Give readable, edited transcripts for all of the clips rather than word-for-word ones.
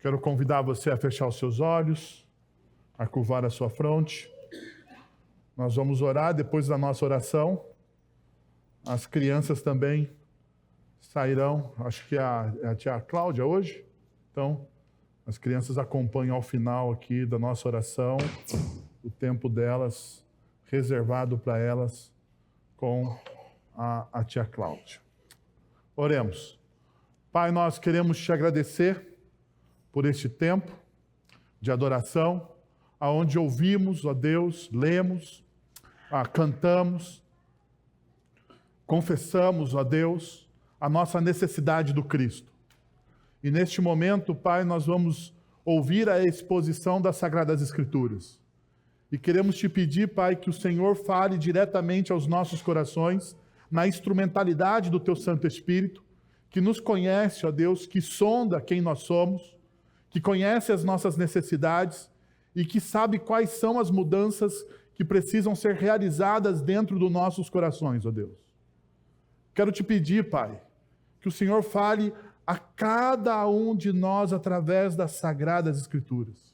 Quero convidar você a fechar os seus olhos, a curvar a sua fronte. Nós vamos orar. Depois da nossa oração, as crianças também sairão. Acho que é a tia Cláudia hoje. Então, as crianças acompanham ao final aqui da nossa oração, o tempo delas, reservado para elas, com a tia Cláudia. Oremos. Pai, nós queremos te agradecer por este tempo de adoração, aonde ouvimos, ó Deus, lemos, cantamos, confessamos, ó Deus, a nossa necessidade do Cristo. E neste momento, Pai, nós vamos ouvir a exposição das Sagradas Escrituras. E queremos te pedir, Pai, que o Senhor fale diretamente aos nossos corações, na instrumentalidade do Teu Santo Espírito, que nos conhece, ó Deus, que sonda quem nós somos, que conhece as nossas necessidades e que sabe quais são as mudanças que precisam ser realizadas dentro dos nossos corações, ó Deus. Quero te pedir, Pai, que o Senhor fale a cada um de nós através das Sagradas Escrituras.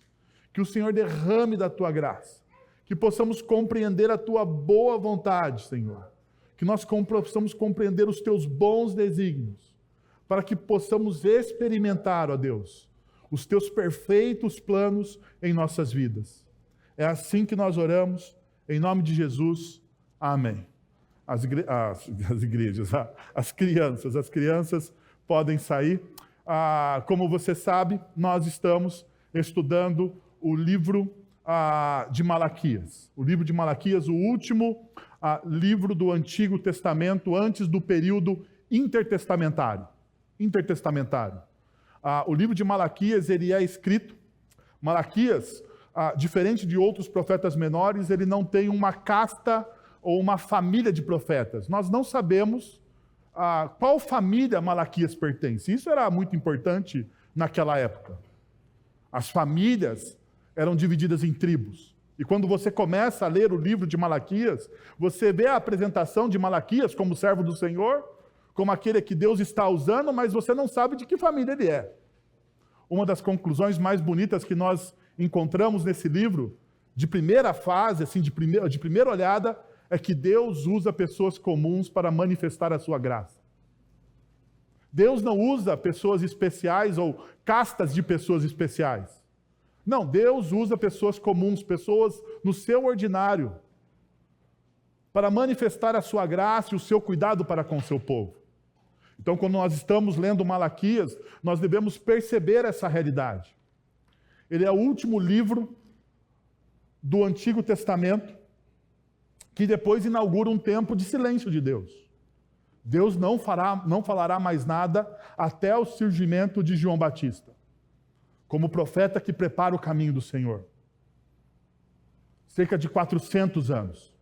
Que o Senhor derrame da Tua graça, que possamos compreender a Tua boa vontade, Senhor. Que nós possamos compreender os Teus bons desígnios, para que possamos experimentar, ó Deus, os Teus perfeitos planos em nossas vidas. É assim que nós oramos, em nome de Jesus. Amém. As crianças podem sair. Como você sabe, nós estamos estudando o livro de Malaquias. O livro de Malaquias, o último livro do Antigo Testamento, antes do período intertestamentário. O livro de Malaquias, ele é escrito. Malaquias, diferente de outros profetas menores, ele não tem uma casta ou uma família de profetas. Nós não sabemos qual família Malaquias pertence. Isso era muito importante naquela época. As famílias eram divididas em tribos. E quando você começa a ler o livro de Malaquias, você vê a apresentação de Malaquias como servo do Senhor, como aquele que Deus está usando, mas você não sabe de que família ele é. Uma das conclusões mais bonitas que nós encontramos nesse livro, de primeira fase, assim, de primeira olhada, é que Deus usa pessoas comuns para manifestar a sua graça. Deus não usa pessoas especiais ou castas de pessoas especiais. Não, Deus usa pessoas comuns, pessoas no seu ordinário, para manifestar a sua graça e o seu cuidado para com o seu povo. Então, quando nós estamos lendo Malaquias, nós devemos perceber essa realidade. Ele é o último livro do Antigo Testamento que depois inaugura um tempo de silêncio de Deus. Deus não falará mais nada até o surgimento de João Batista, como profeta que prepara o caminho do Senhor. Cerca de 400 anos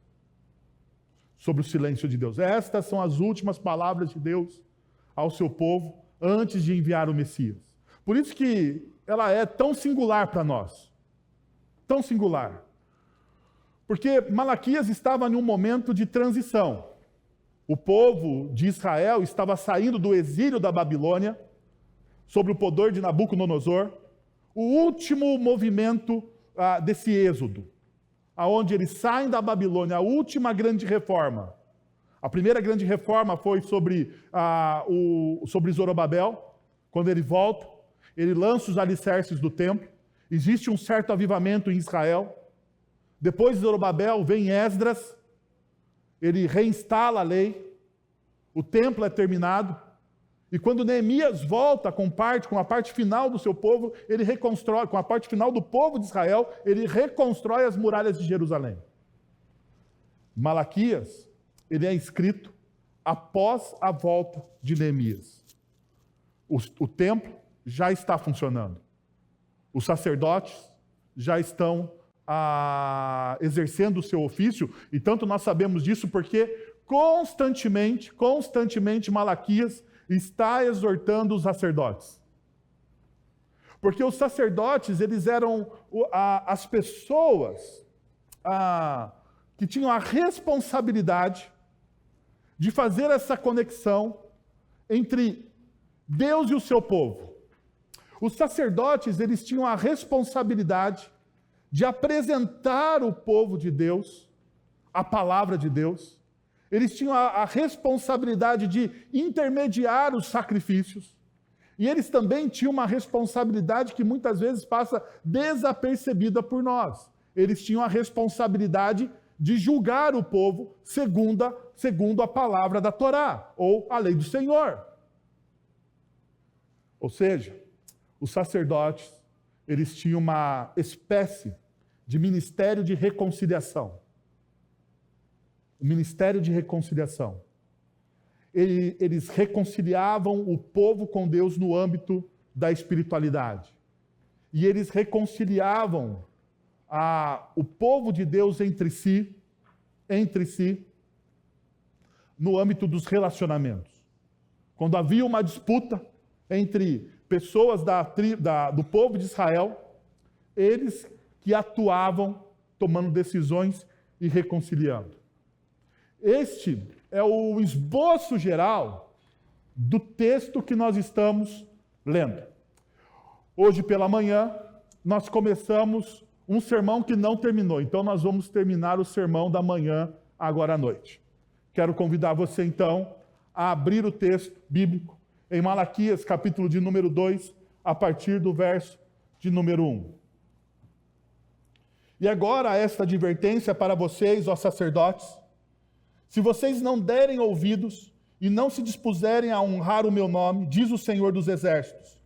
sobre o silêncio de Deus. Estas são as últimas palavras de Deus ao seu povo antes de enviar o Messias. Por isso que ela é tão singular para nós. Tão singular. Porque Malaquias estava em um momento de transição. O povo de Israel estava saindo do exílio da Babilônia, sob o poder de Nabucodonosor, o último movimento desse êxodo, aonde eles saem da Babilônia, a última grande reforma. A primeira grande reforma foi sobre Zorobabel. Quando ele volta, ele lança os alicerces do templo. Existe um certo avivamento em Israel. Depois de Zorobabel vem Esdras, ele reinstala a lei, o templo é terminado, e quando Neemias volta com a parte final do seu povo, ele reconstrói, com a parte final do povo de Israel, ele reconstrói as muralhas de Jerusalém. Malaquias, ele é escrito após a volta de Neemias. O templo já está funcionando. Os sacerdotes já estão exercendo o seu ofício, e tanto nós sabemos disso porque constantemente Malaquias está exortando os sacerdotes. Porque os sacerdotes, eles eram as pessoas que tinham a responsabilidade de fazer essa conexão entre Deus e o seu povo. Os sacerdotes, eles tinham a responsabilidade de apresentar o povo de Deus, a palavra de Deus. Eles tinham a responsabilidade de intermediar os sacrifícios. E eles também tinham uma responsabilidade que muitas vezes passa desapercebida por nós. Eles tinham a responsabilidade de julgar o povo segundo a palavra da Torá, ou a lei do Senhor. Ou seja, os sacerdotes, eles tinham uma espécie de ministério de reconciliação. O ministério de reconciliação. Eles reconciliavam o povo com Deus no âmbito da espiritualidade. E eles reconciliavam o povo de Deus entre si, no âmbito dos relacionamentos. Quando havia uma disputa entre pessoas do povo de Israel, eles que atuavam tomando decisões e reconciliando. Este é o esboço geral do texto que nós estamos lendo. Hoje pela manhã, nós começamos um sermão que não terminou, então nós vamos terminar o sermão da manhã agora à noite. Quero convidar você então a abrir o texto bíblico em Malaquias, capítulo de número 2, a partir do verso de número 1. E agora esta advertência para vocês, ó sacerdotes: se vocês não derem ouvidos e não se dispuserem a honrar o meu nome, diz o Senhor dos Exércitos,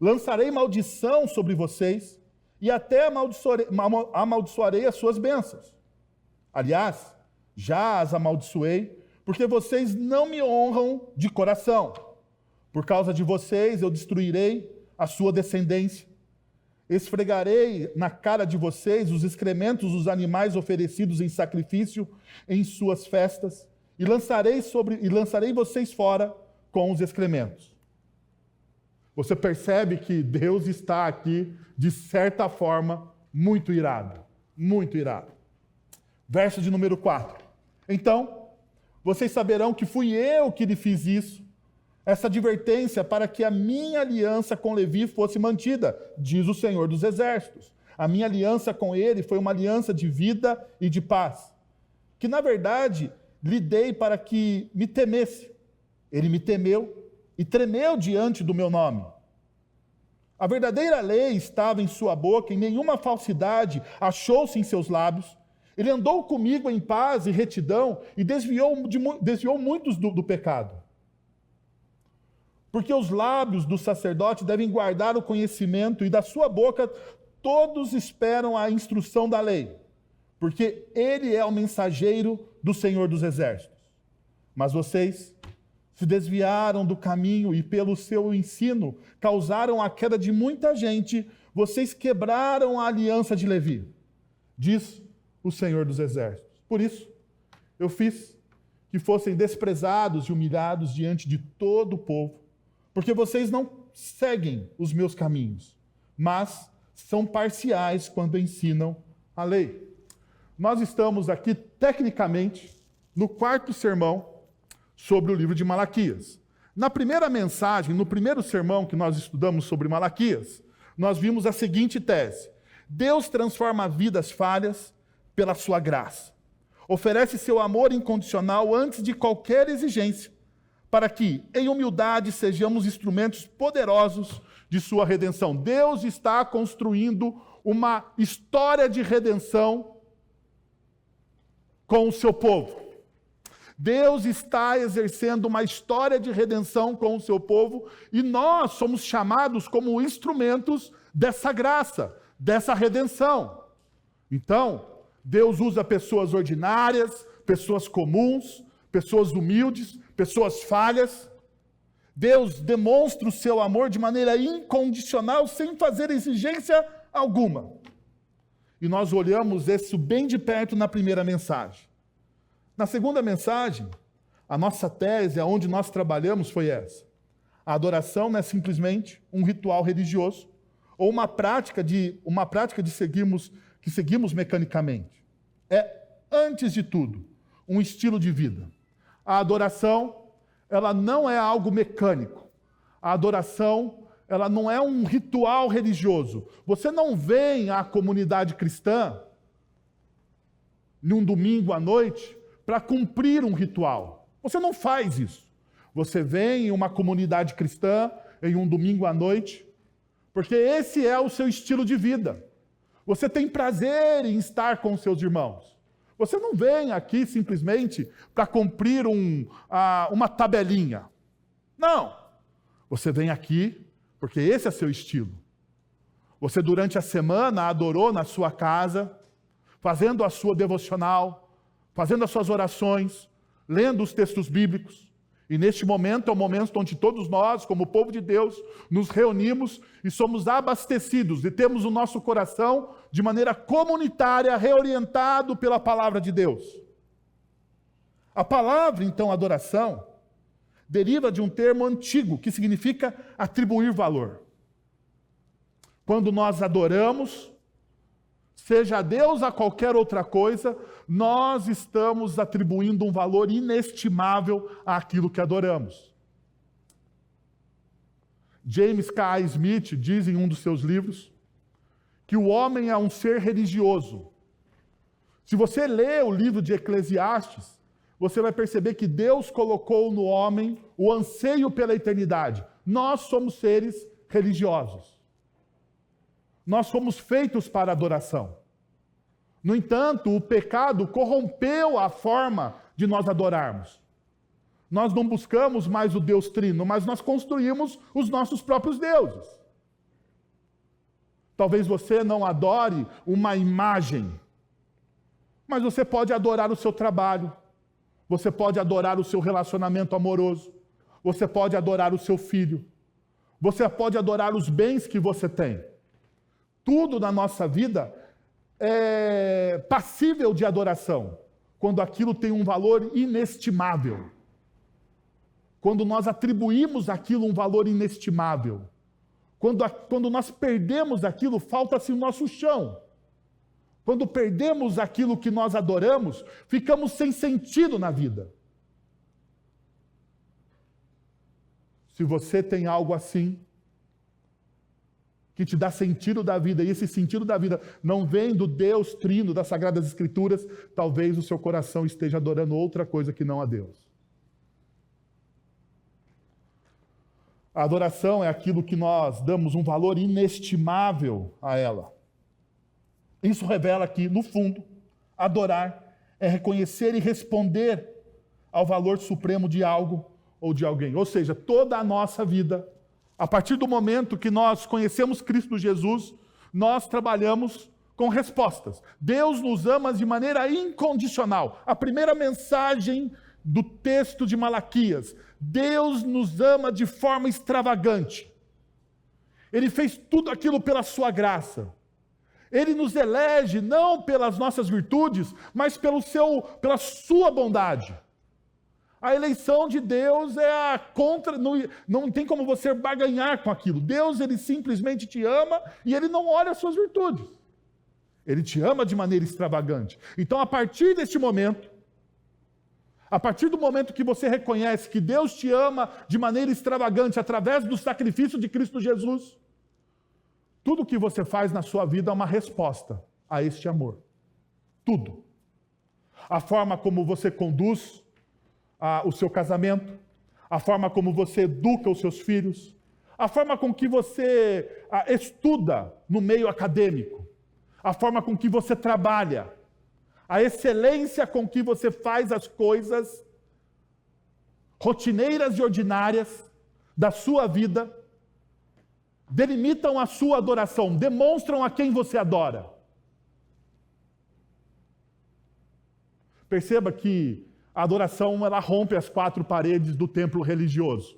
lançarei maldição sobre vocês e até amaldiçoarei as suas bênçãos. Aliás, já as amaldiçoei, porque vocês não me honram de coração. Por causa de vocês, eu destruirei a sua descendência. Esfregarei na cara de vocês os excrementos dos animais oferecidos em sacrifício em suas festas, e lançarei vocês fora com os excrementos. Você percebe que Deus está aqui, de certa forma, muito irado. Muito irado. Verso de número 4. Então, vocês saberão que fui eu que lhe fiz isso, essa advertência para que a minha aliança com Levi fosse mantida, diz o Senhor dos Exércitos. A minha aliança com ele foi uma aliança de vida e de paz, que na verdade lhe dei para que me temesse. Ele me temeu e tremeu diante do meu nome. A verdadeira lei estava em sua boca e nenhuma falsidade achou-se em seus lábios. Ele andou comigo em paz e retidão e desviou muitos do pecado. Porque os lábios do sacerdote devem guardar o conhecimento e da sua boca todos esperam a instrução da lei, porque ele é o mensageiro do Senhor dos Exércitos. Mas vocês se desviaram do caminho e pelo seu ensino causaram a queda de muita gente, vocês quebraram a aliança de Levi, diz o Senhor dos Exércitos. Por isso, eu fiz que fossem desprezados e humilhados diante de todo o povo, porque vocês não seguem os meus caminhos, mas são parciais quando ensinam a lei. Nós estamos aqui, tecnicamente, no quarto sermão sobre o livro de Malaquias. Na primeira mensagem, no primeiro sermão que nós estudamos sobre Malaquias, nós vimos a seguinte tese: Deus transforma vidas falhas pela sua graça. Oferece seu amor incondicional antes de qualquer exigência, para que, em humildade, sejamos instrumentos poderosos de sua redenção. Deus está construindo uma história de redenção com o seu povo. Deus está exercendo uma história de redenção com o seu povo e nós somos chamados como instrumentos dessa graça, dessa redenção. Então, Deus usa pessoas ordinárias, pessoas comuns, pessoas humildes, pessoas falhas. Deus demonstra o seu amor de maneira incondicional, sem fazer exigência alguma. E nós olhamos isso bem de perto na primeira mensagem. Na segunda mensagem, a nossa tese, aonde nós trabalhamos, foi essa. A adoração não é simplesmente um ritual religioso ou uma prática que seguimos mecanicamente. É, antes de tudo, um estilo de vida. A adoração, ela não é algo mecânico. A adoração, ela não é um ritual religioso. Você não vem à comunidade cristã num domingo à noite para cumprir um ritual. Você não faz isso. Você vem em uma comunidade cristã em um domingo à noite, porque esse é o seu estilo de vida. Você tem prazer em estar com os seus irmãos. Você não vem aqui simplesmente para cumprir uma tabelinha. Não. Você vem aqui porque esse é seu estilo. Você durante a semana adorou na sua casa, fazendo a sua devocional, fazendo as suas orações, lendo os textos bíblicos. E neste momento é o momento onde todos nós, como povo de Deus, nos reunimos e somos abastecidos e temos o nosso coração de maneira comunitária, reorientado pela palavra de Deus. A palavra, então, adoração, deriva de um termo antigo que significa atribuir valor. Quando nós adoramos, seja a Deus a qualquer outra coisa, nós estamos atribuindo um valor inestimável àquilo que adoramos. James K. Smith diz em um dos seus livros que o homem é um ser religioso. Se você lê o livro de Eclesiastes, você vai perceber que Deus colocou no homem o anseio pela eternidade. Nós somos seres religiosos. Nós fomos feitos para adoração. No entanto, o pecado corrompeu a forma de nós adorarmos. Nós não buscamos mais o Deus Trino, mas nós construímos os nossos próprios deuses. Talvez você não adore uma imagem, mas você pode adorar o seu trabalho, você pode adorar o seu relacionamento amoroso, você pode adorar o seu filho, você pode adorar os bens que você tem. Tudo na nossa vida é passível de adoração, quando aquilo tem um valor inestimável. Quando nós atribuímos aquilo um valor inestimável. Quando nós perdemos aquilo, falta-se o nosso chão. Quando perdemos aquilo que nós adoramos, ficamos sem sentido na vida. Se você tem algo assim, que te dá sentido da vida, e esse sentido da vida não vem do Deus Trino, das Sagradas Escrituras, talvez o seu coração esteja adorando outra coisa que não a Deus. A adoração é aquilo que nós damos um valor inestimável a ela. Isso revela que, no fundo, adorar é reconhecer e responder ao valor supremo de algo ou de alguém. Ou seja, toda a nossa vida, a partir do momento que nós conhecemos Cristo Jesus, nós trabalhamos com respostas. Deus nos ama de maneira incondicional. A primeira mensagem do texto de Malaquias: Deus nos ama de forma extravagante. Ele fez tudo aquilo pela sua graça. Ele nos elege não pelas nossas virtudes, mas pela sua bondade. A eleição de Deus é não tem como você barganhar com aquilo. Deus, ele simplesmente te ama e ele não olha as suas virtudes. Ele te ama de maneira extravagante. Então, a partir deste momento, a partir do momento que você reconhece que Deus te ama de maneira extravagante através do sacrifício de Cristo Jesus, tudo que você faz na sua vida é uma resposta a este amor. Tudo. A forma como você conduz o seu casamento, a forma como você educa os seus filhos, a forma com que você estuda no meio acadêmico, a forma com que você trabalha, a excelência com que você faz as coisas rotineiras e ordinárias da sua vida, delimitam a sua adoração, demonstram a quem você adora. Perceba que a adoração, ela rompe as quatro paredes do templo religioso.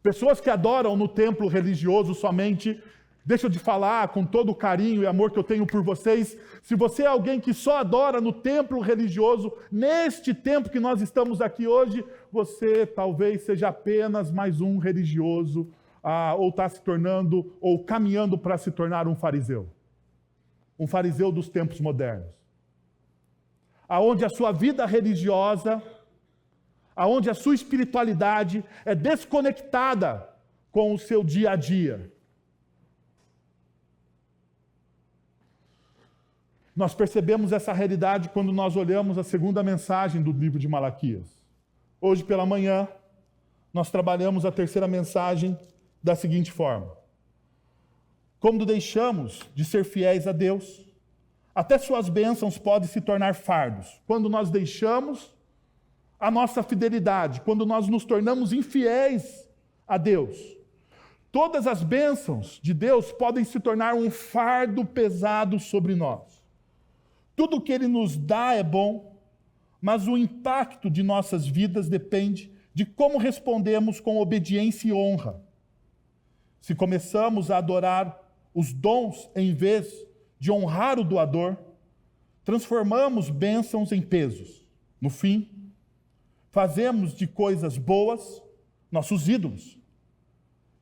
Pessoas que adoram no templo religioso somente, deixa eu te falar com todo o carinho e amor que eu tenho por vocês, se você é alguém que só adora no templo religioso, neste tempo que nós estamos aqui hoje, você talvez seja apenas mais um religioso, ou está se tornando, ou caminhando para se tornar um fariseu. Um fariseu dos tempos modernos. Aonde a sua vida religiosa, aonde a sua espiritualidade é desconectada com o seu dia a dia? Nós percebemos essa realidade quando nós olhamos a segunda mensagem do livro de Malaquias. Hoje pela manhã, nós trabalhamos a terceira mensagem da seguinte forma: quando deixamos de ser fiéis a Deus, até suas bênçãos podem se tornar fardos. Quando nós deixamos a nossa fidelidade, quando nós nos tornamos infiéis a Deus, todas as bênçãos de Deus podem se tornar um fardo pesado sobre nós. Tudo o que Ele nos dá é bom, mas o impacto de nossas vidas depende de como respondemos com obediência e honra. Se começamos a adorar os dons em vez de honrar o doador, transformamos bênçãos em pesos. No fim, fazemos de coisas boas nossos ídolos,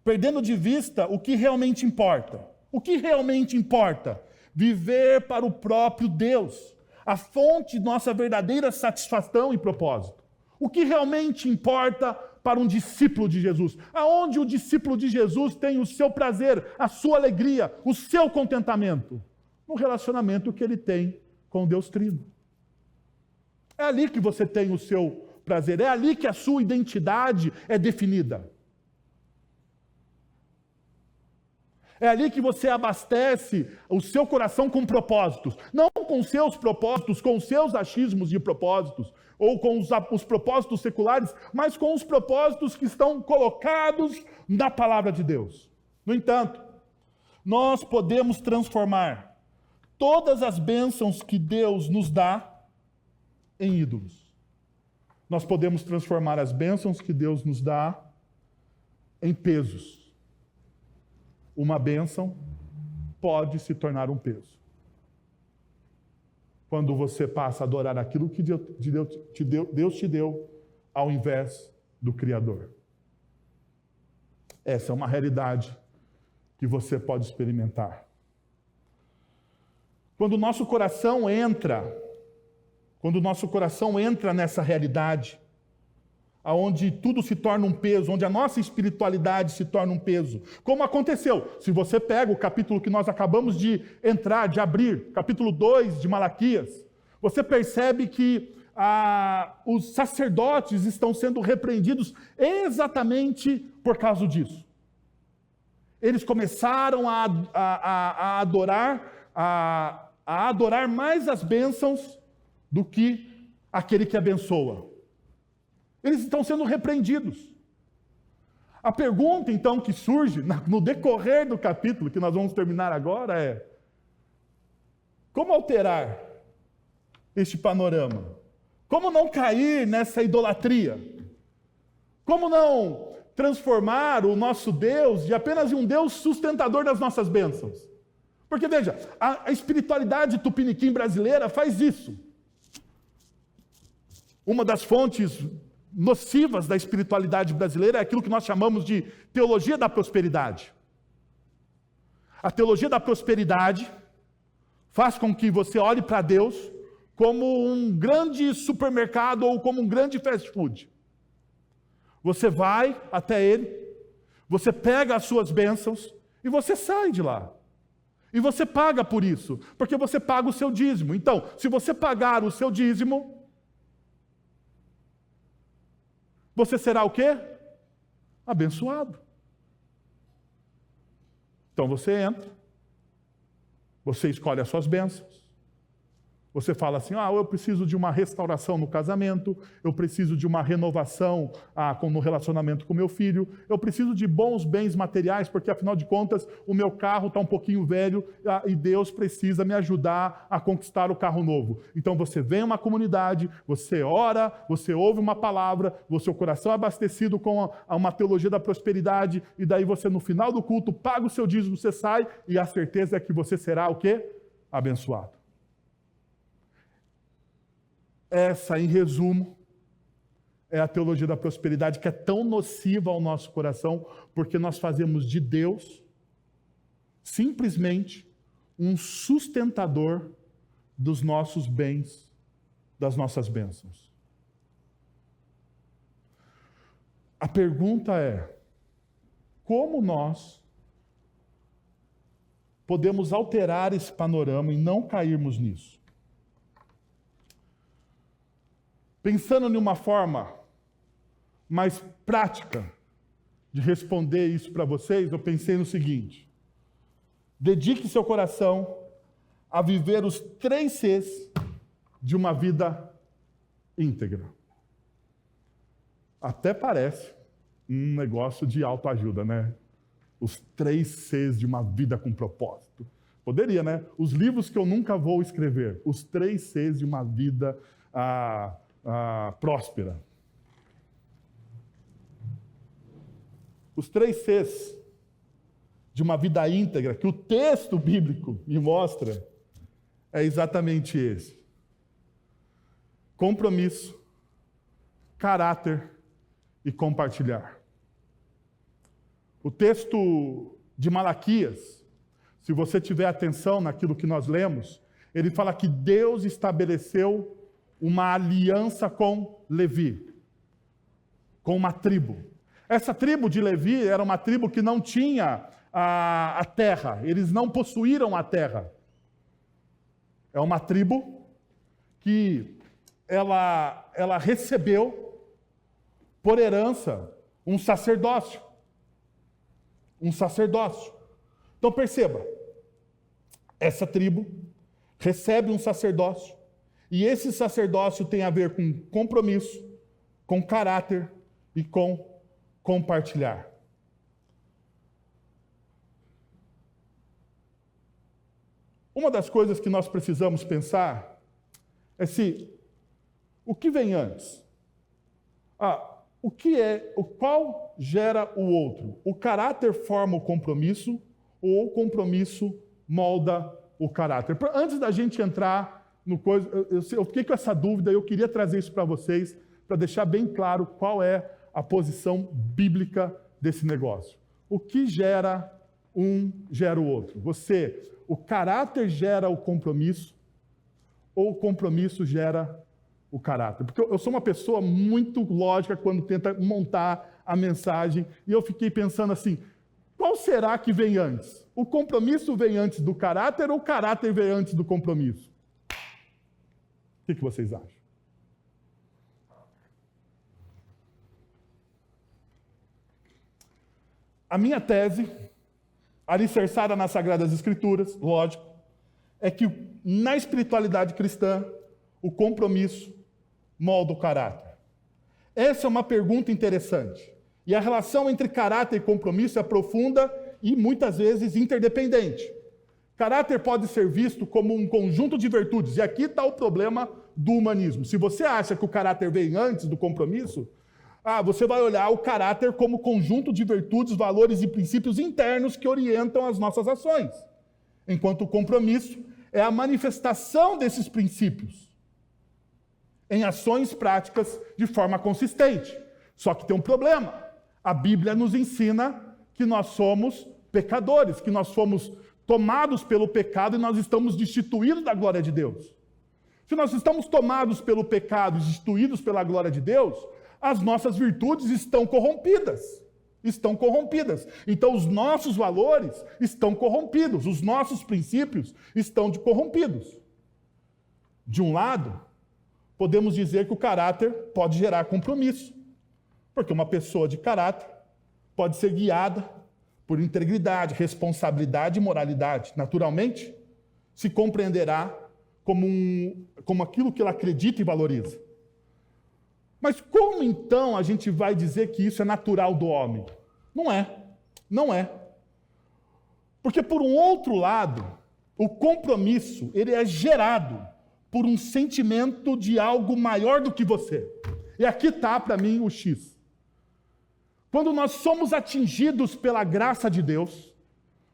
perdendo de vista o que realmente importa. O que realmente importa? Viver para o próprio Deus, a fonte de nossa verdadeira satisfação e propósito. O que realmente importa para um discípulo de Jesus? Aonde o discípulo de Jesus tem o seu prazer, a sua alegria, o seu contentamento? No relacionamento que ele tem com Deus Trino. É ali que você tem o seu prazer, é ali que a sua identidade é definida. É ali que você abastece o seu coração com propósitos. Não com seus propósitos, com seus achismos de propósitos, ou com os propósitos seculares, mas com os propósitos que estão colocados na palavra de Deus. No entanto, nós podemos transformar todas as bênçãos que Deus nos dá em ídolos. Nós podemos transformar as bênçãos que Deus nos dá em pesos. Uma bênção pode se tornar um peso. Quando você passa a adorar aquilo que Deus te deu, ao invés do Criador. Essa é uma realidade que você pode experimentar. Quando o nosso coração entra nessa realidade, onde tudo se torna um peso, onde a nossa espiritualidade se torna um peso. Como aconteceu? Se você pega o capítulo que nós acabamos de entrar, de abrir, capítulo 2 de Malaquias, você percebe que os sacerdotes estão sendo repreendidos exatamente por causa disso. Eles começaram a adorar mais as bênçãos do que aquele que abençoa. Eles estão sendo repreendidos. A pergunta, então, que surge no decorrer do capítulo, que nós vamos terminar agora, é: como alterar este panorama? Como não cair nessa idolatria? Como não transformar o nosso Deus de apenas um Deus sustentador das nossas bênçãos? Porque, veja, a espiritualidade tupiniquim brasileira faz isso. Uma das fontes nocivas da espiritualidade brasileira é aquilo que nós chamamos de teologia da prosperidade. A teologia da prosperidade faz com que você olhe para Deus como um grande supermercado ou como um grande fast food. Você vai até Ele, você pega as suas bênçãos e você sai de lá. E você paga por isso, porque você paga o seu dízimo. Então, se você pagar o seu dízimo, você será o quê? Abençoado. Então você entra, você escolhe as suas bênçãos, você fala assim: eu preciso de uma restauração no casamento, eu preciso de uma renovação no relacionamento com meu filho, eu preciso de bons bens materiais, porque afinal de contas o meu carro está um pouquinho velho e Deus precisa me ajudar a conquistar o carro novo. Então você vem a uma comunidade, você ora, você ouve uma palavra, o seu coração é abastecido com uma teologia da prosperidade, e daí você no final do culto paga o seu dízimo, você sai, e a certeza é que você será o quê? Abençoado. Essa, em resumo, é a teologia da prosperidade, que é tão nociva ao nosso coração, porque nós fazemos de Deus simplesmente um sustentador dos nossos bens, das nossas bênçãos. A pergunta é: como nós podemos alterar esse panorama e não cairmos nisso. Pensando em uma forma mais prática de responder isso para vocês, eu pensei no seguinte: dedique seu coração a viver os 3 Cs de uma vida íntegra. Até parece um negócio de autoajuda, né? Os 3 Cs de uma vida com propósito. Poderia, né? Os livros que eu nunca vou escrever. Os 3 Cs de uma vida próspera. Os 3 Cs de uma vida íntegra, que o texto bíblico me mostra, é exatamente esse: compromisso, caráter e compartilhar. O texto de Malaquias, se você tiver atenção naquilo que nós lemos, ele fala que Deus estabeleceu uma aliança com Levi, com uma tribo. Essa tribo de Levi era uma tribo que não tinha a terra, eles não possuíram a terra. É uma tribo que ela recebeu por herança um sacerdócio. Um sacerdócio. Então perceba, essa tribo recebe um sacerdócio, e esse sacerdócio tem a ver com compromisso, com caráter e com compartilhar. Uma das coisas que nós precisamos pensar é o que vem antes? Qual gera o outro? O caráter forma o compromisso ou o compromisso molda o caráter? Antes da gente entrar no coisa, eu fiquei com essa dúvida e eu queria trazer isso para vocês, para deixar bem claro qual é a posição bíblica desse negócio. O que gera um, gera o outro. O caráter gera o compromisso ou o compromisso gera o caráter? Porque eu sou uma pessoa muito lógica quando tenta montar a mensagem, e eu fiquei pensando assim: qual será que vem antes? O compromisso vem antes do caráter ou o caráter vem antes do compromisso? O que vocês acham? A minha tese, alicerçada nas Sagradas Escrituras, lógico, é que na espiritualidade cristã, o compromisso molda o caráter. Essa é uma pergunta interessante. E a relação entre caráter e compromisso é profunda e muitas vezes interdependente. Caráter pode ser visto como um conjunto de virtudes. E aqui está o problema do humanismo. Se você acha que o caráter vem antes do compromisso, você vai olhar o caráter como conjunto de virtudes, valores e princípios internos que orientam as nossas ações. Enquanto o compromisso é a manifestação desses princípios em ações práticas de forma consistente. Só que tem um problema. A Bíblia nos ensina que nós somos pecadores, que nós fomos tomados pelo pecado e nós estamos destituídos da glória de Deus. Se nós estamos tomados pelo pecado e destituídos pela glória de Deus, as nossas virtudes estão corrompidas. Estão corrompidas. Então os nossos valores estão corrompidos, os nossos princípios estão corrompidos. De um lado, podemos dizer que o caráter pode gerar compromisso, porque uma pessoa de caráter pode ser guiada por integridade, responsabilidade e moralidade. Naturalmente, se compreenderá como aquilo que ela acredita e valoriza. Mas como então a gente vai dizer que isso é natural do homem? Não é. Não é. Porque por um outro lado, o compromisso, ele é gerado por um sentimento de algo maior do que você. E aqui está, para mim, o X. Quando nós somos atingidos pela graça de Deus,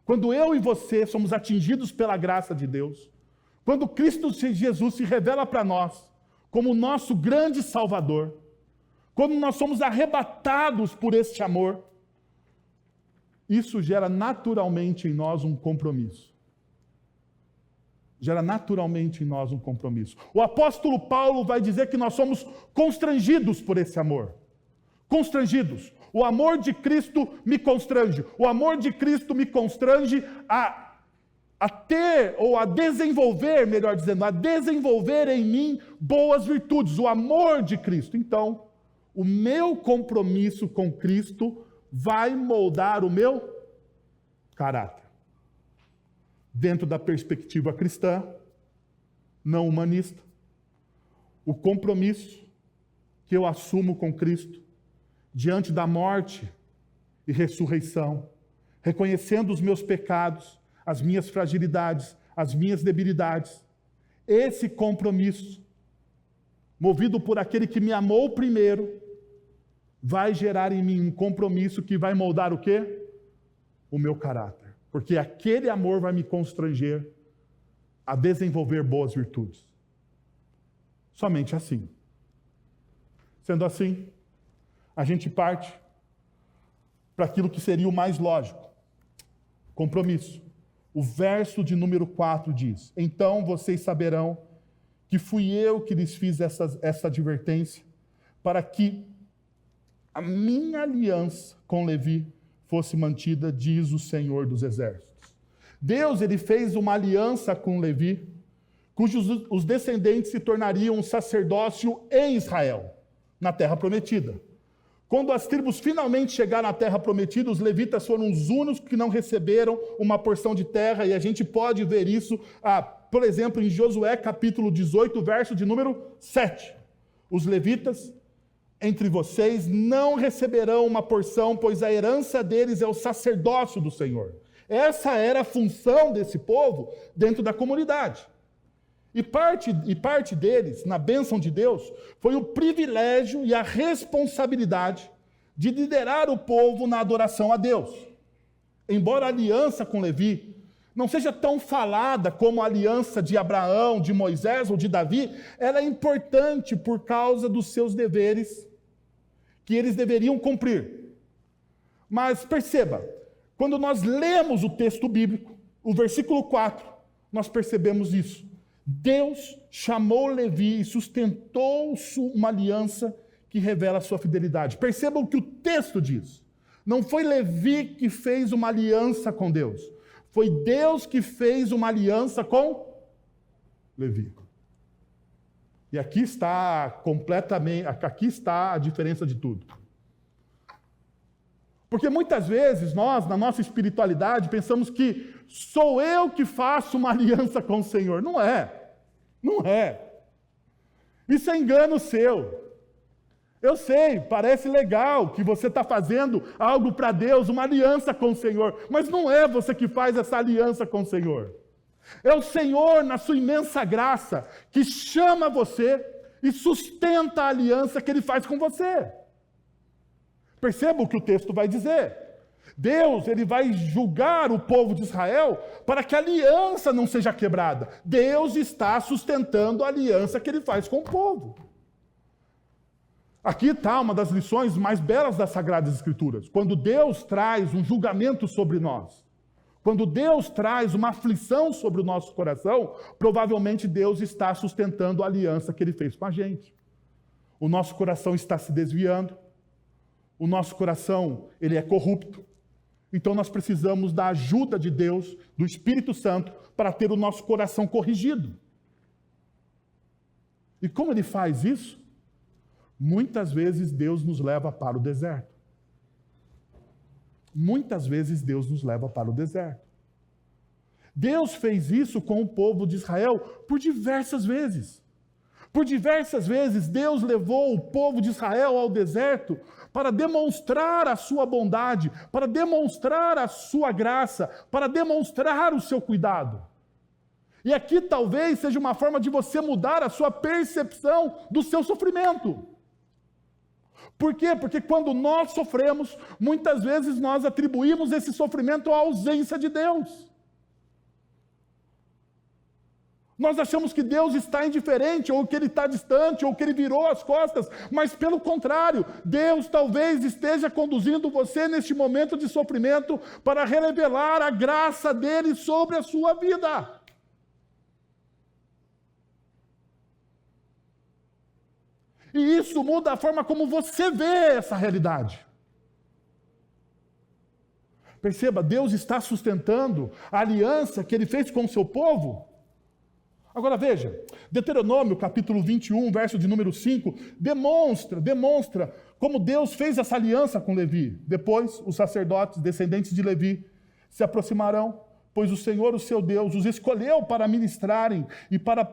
quando eu e você somos atingidos pela graça de Deus, quando Cristo Jesus se revela para nós como o nosso grande Salvador, quando nós somos arrebatados por este amor, isso gera naturalmente em nós um compromisso. Gera naturalmente em nós um compromisso. O apóstolo Paulo vai dizer que nós somos constrangidos por esse amor. Constrangidos. O amor de Cristo me constrange. O amor de Cristo me constrange a ter, ou a desenvolver, melhor dizendo, a desenvolver em mim boas virtudes. O amor de Cristo. Então, o meu compromisso com Cristo vai moldar o meu caráter. Dentro da perspectiva cristã, não humanista, o compromisso que eu assumo com Cristo, diante da morte e ressurreição, reconhecendo os meus pecados, as minhas fragilidades, as minhas debilidades. Esse compromisso, movido por aquele que me amou primeiro, vai gerar em mim um compromisso que vai moldar o quê? O meu caráter. Porque aquele amor vai me constranger a desenvolver boas virtudes. Somente assim. Sendo assim, a gente parte para aquilo que seria o mais lógico. Compromisso. O verso de número 4 diz: então vocês saberão que fui eu que lhes fiz essa advertência, para que a minha aliança com Levi fosse mantida, diz o Senhor dos Exércitos. Deus, ele fez uma aliança com Levi, cujos os descendentes se tornariam um sacerdócio em Israel, na Terra Prometida. Quando as tribos finalmente chegaram à Terra Prometida, os levitas foram os únicos que não receberam uma porção de terra, e a gente pode ver isso, por exemplo, em Josué capítulo 18, verso de número 7. Os levitas, entre vocês, não receberão uma porção, pois a herança deles é o sacerdócio do Senhor. Essa era a função desse povo dentro da comunidade. E parte deles, na bênção de Deus, foi o privilégio e a responsabilidade de liderar o povo na adoração a Deus. Embora a aliança com Levi não seja tão falada como a aliança de Abraão, de Moisés ou de Davi, ela é importante por causa dos seus deveres que eles deveriam cumprir. Mas perceba, quando nós lemos o texto bíblico, o versículo 4, nós percebemos isso. Deus chamou Levi e sustentou uma aliança que revela a sua fidelidade. Percebam o que o texto diz. Não foi Levi que fez uma aliança com Deus. Foi Deus que fez uma aliança com Levi. E aqui está a diferença de tudo. Porque muitas vezes nós, na nossa espiritualidade, pensamos que sou eu que faço uma aliança com o Senhor. Não é. Não é. Isso é engano seu. Eu sei, parece legal que você está fazendo algo para Deus, uma aliança com o Senhor, mas não é você que faz essa aliança com o Senhor. É o Senhor, na sua imensa graça, que chama você e sustenta a aliança que Ele faz com você. Perceba o que o texto vai dizer. Deus, ele vai julgar o povo de Israel para que a aliança não seja quebrada. Deus está sustentando a aliança que ele faz com o povo. Aqui está uma das lições mais belas das Sagradas Escrituras. Quando Deus traz um julgamento sobre nós, quando Deus traz uma aflição sobre o nosso coração, provavelmente Deus está sustentando a aliança que ele fez com a gente. O nosso coração está se desviando, o nosso coração ele é corrupto. Então nós precisamos da ajuda de Deus, do Espírito Santo, para ter o nosso coração corrigido. E como ele faz isso? Muitas vezes Deus nos leva para o deserto. Muitas vezes Deus nos leva para o deserto. Deus fez isso com o povo de Israel por diversas vezes. Por diversas vezes Deus levou o povo de Israel ao deserto para demonstrar a sua bondade, para demonstrar a sua graça, para demonstrar o seu cuidado. E aqui talvez seja uma forma de você mudar a sua percepção do seu sofrimento. Por quê? Porque quando nós sofremos, muitas vezes nós atribuímos esse sofrimento à ausência de Deus. Nós achamos que Deus está indiferente, ou que Ele está distante, ou que Ele virou as costas, mas pelo contrário, Deus talvez esteja conduzindo você neste momento de sofrimento para revelar a graça dEle sobre a sua vida. E isso muda a forma como você vê essa realidade. Perceba, Deus está sustentando a aliança que ele fez com o seu povo. Agora veja, Deuteronômio capítulo 21, verso de número 5, demonstra como Deus fez essa aliança com Levi. Depois, os sacerdotes, descendentes de Levi, se aproximarão, pois o Senhor, o seu Deus, os escolheu para ministrarem e para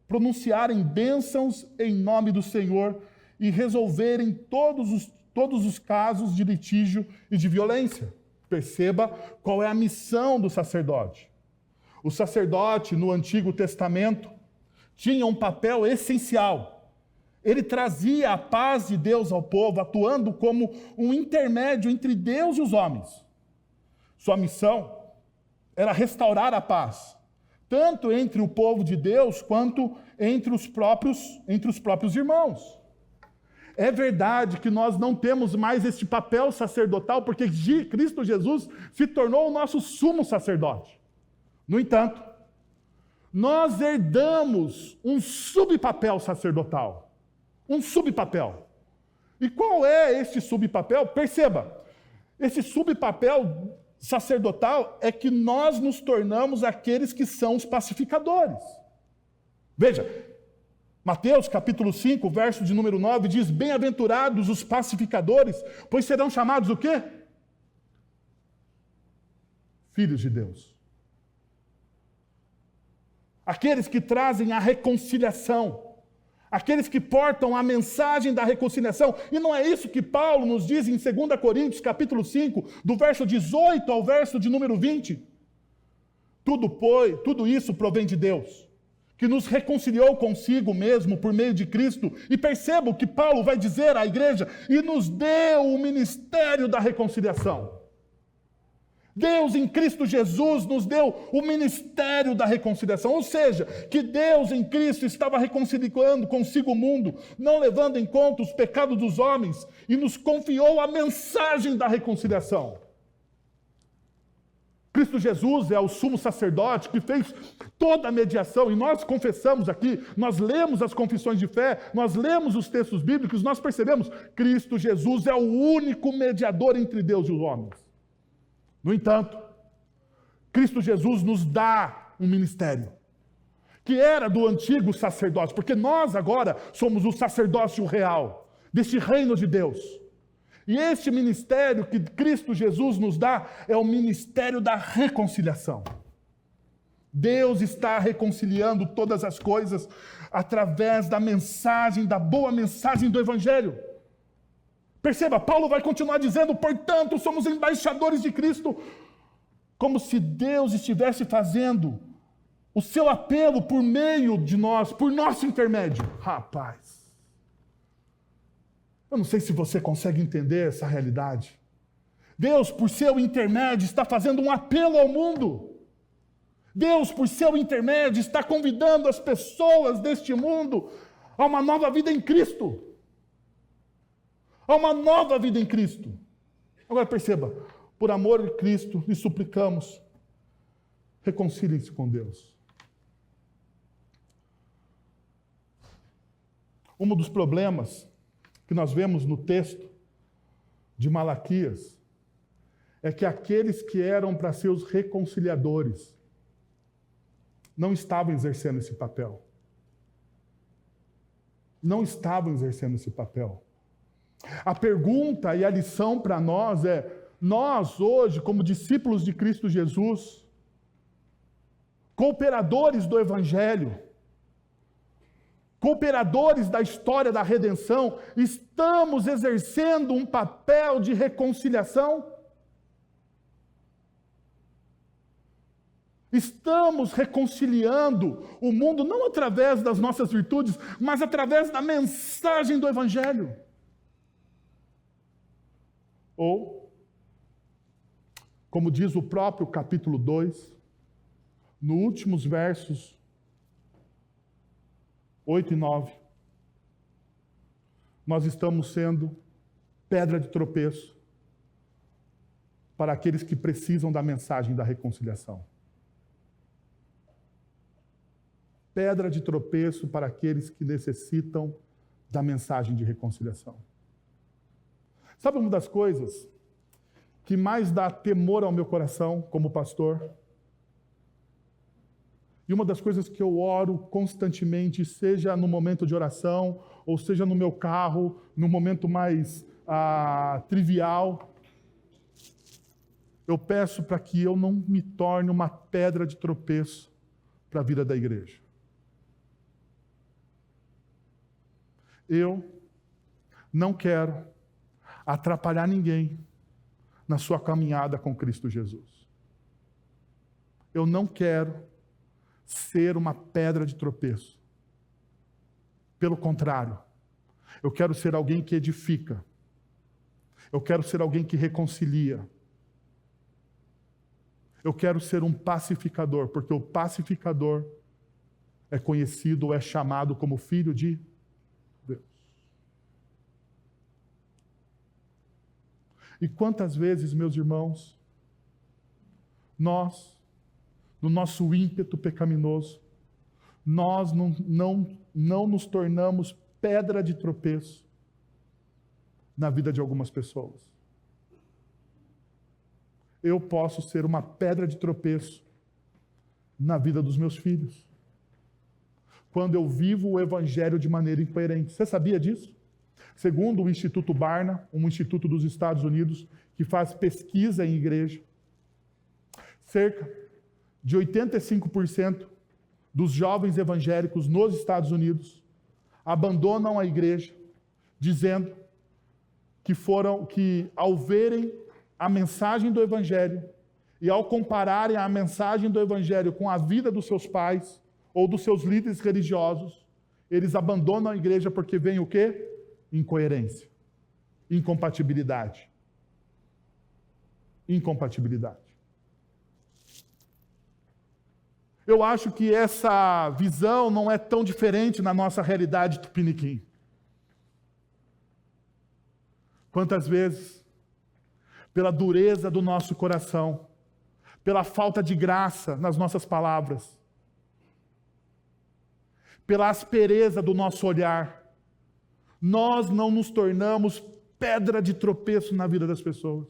pronunciarem bênçãos em nome do Senhor e resolverem todos os casos de litígio e de violência. Perceba qual é a missão do sacerdote. O sacerdote, no Antigo Testamento, tinha um papel essencial. Ele trazia a paz de Deus ao povo, atuando como um intermédio entre Deus e os homens. Sua missão era restaurar a paz, tanto entre o povo de Deus, quanto entre os próprios irmãos. É verdade que nós não temos mais este papel sacerdotal, porque Cristo Jesus se tornou o nosso sumo sacerdote. No entanto, nós herdamos um subpapel sacerdotal. Um subpapel. E qual é este subpapel? Perceba, esse subpapel sacerdotal é que nós nos tornamos aqueles que são os pacificadores. Veja, Mateus capítulo 5, verso de número 9, diz: bem-aventurados os pacificadores, pois serão chamados o quê? Filhos de Deus. Aqueles que trazem a reconciliação, aqueles que portam a mensagem da reconciliação. E não é isso que Paulo nos diz em 2 Coríntios, capítulo 5, do verso 18 ao verso de número 20? Tudo isso provém de Deus, que nos reconciliou consigo mesmo por meio de Cristo. E perceba o que Paulo vai dizer à igreja: e nos deu o ministério da reconciliação. Deus em Cristo Jesus nos deu o ministério da reconciliação, ou seja, que Deus em Cristo estava reconciliando consigo o mundo, não levando em conta os pecados dos homens, e nos confiou a mensagem da reconciliação. Cristo Jesus é o sumo sacerdote que fez toda a mediação, e nós confessamos aqui, nós lemos as confissões de fé, nós lemos os textos bíblicos, nós percebemos, Cristo Jesus é o único mediador entre Deus e os homens. No entanto, Cristo Jesus nos dá um ministério, que era do antigo sacerdócio, porque nós agora somos o sacerdócio real, deste reino de Deus. E este ministério que Cristo Jesus nos dá é o ministério da reconciliação. Deus está reconciliando todas as coisas através da mensagem, da boa mensagem do Evangelho. Perceba, Paulo vai continuar dizendo: portanto, somos embaixadores de Cristo, como se Deus estivesse fazendo o seu apelo por meio de nós, por nosso intermédio. Rapaz, eu não sei se você consegue entender essa realidade. Deus, por seu intermédio, está fazendo um apelo ao mundo. Deus, por seu intermédio, está convidando as pessoas deste mundo a uma nova vida em Cristo. Há uma nova vida em Cristo. Agora perceba, por amor de Cristo, lhe suplicamos, reconciliem-se com Deus. Um dos problemas que nós vemos no texto de Malaquias é que aqueles que eram para ser os reconciliadores não estavam exercendo esse papel. Não estavam exercendo esse papel. A pergunta e a lição para nós é: nós hoje, como discípulos de Cristo Jesus, cooperadores do Evangelho, cooperadores da história da redenção, estamos exercendo um papel de reconciliação? Estamos reconciliando o mundo não através das nossas virtudes, mas através da mensagem do Evangelho? Ou, como diz o próprio capítulo 2, nos últimos versos 8 e 9, nós estamos sendo pedra de tropeço para aqueles que precisam da mensagem da reconciliação. Pedra de tropeço para aqueles que necessitam da mensagem de reconciliação. Sabe uma das coisas que mais dá temor ao meu coração como pastor. E uma das coisas que eu oro constantemente, seja no momento de oração, ou seja no meu carro, no momento mais trivial, eu peço para que eu não me torne uma pedra de tropeço para a vida da igreja. Eu não quero atrapalhar ninguém na sua caminhada com Cristo Jesus. Eu não quero ser uma pedra de tropeço. Pelo contrário, eu quero ser alguém que edifica. Eu quero ser alguém que reconcilia. Eu quero ser um pacificador, porque o pacificador é conhecido ou é chamado como filho de Deus. E quantas vezes, meus irmãos, nós, no nosso ímpeto pecaminoso, nós não nos tornamos pedra de tropeço na vida de algumas pessoas. Eu posso ser uma pedra de tropeço na vida dos meus filhos, quando eu vivo o Evangelho de maneira incoerente. Você sabia disso? Segundo o Instituto Barna, um instituto dos Estados Unidos, que faz pesquisa em igreja, cerca de 85% dos jovens evangélicos nos Estados Unidos abandonam a igreja, dizendo que ao verem a mensagem do Evangelho e ao compararem a mensagem do Evangelho com a vida dos seus pais ou dos seus líderes religiosos, eles abandonam a igreja porque vem o quê? Incoerência, incompatibilidade. Incompatibilidade. Eu acho que essa visão não é tão diferente na nossa realidade tupiniquim. Quantas vezes, pela dureza do nosso coração, pela falta de graça nas nossas palavras, pela aspereza do nosso olhar, nós não nos tornamos pedra de tropeço na vida das pessoas.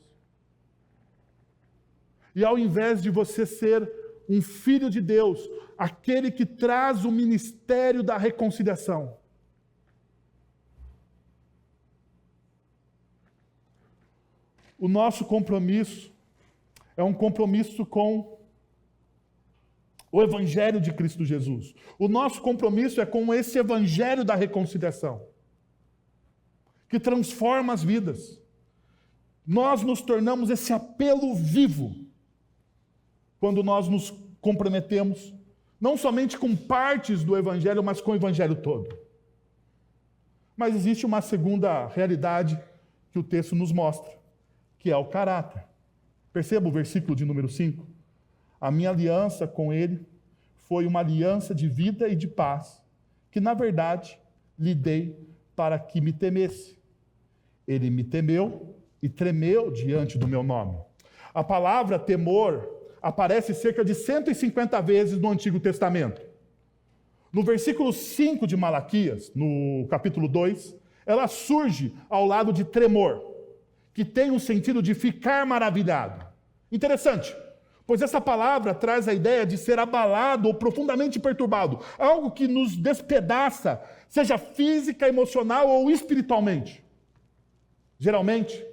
E ao invés de você ser um filho de Deus, aquele que traz o ministério da reconciliação, o nosso compromisso é um compromisso com o Evangelho de Cristo Jesus. O nosso compromisso é com esse Evangelho da reconciliação, que transforma as vidas. Nós nos tornamos esse apelo vivo quando nós nos comprometemos, não somente com partes do Evangelho, mas com o Evangelho todo. Mas existe uma segunda realidade que o texto nos mostra, que é o caráter. Perceba o versículo de número 5. A minha aliança com ele foi uma aliança de vida e de paz, que na verdade lhe dei para que me temesse. Ele me temeu e tremeu diante do meu nome. A palavra temor aparece cerca de 150 vezes no Antigo Testamento. No versículo 5 de Malaquias, no capítulo 2, ela surge ao lado de tremor, que tem um sentido de ficar maravilhado. Interessante, pois essa palavra traz a ideia de ser abalado ou profundamente perturbado, algo que nos despedaça, seja física, emocional ou espiritualmente. Geralmente,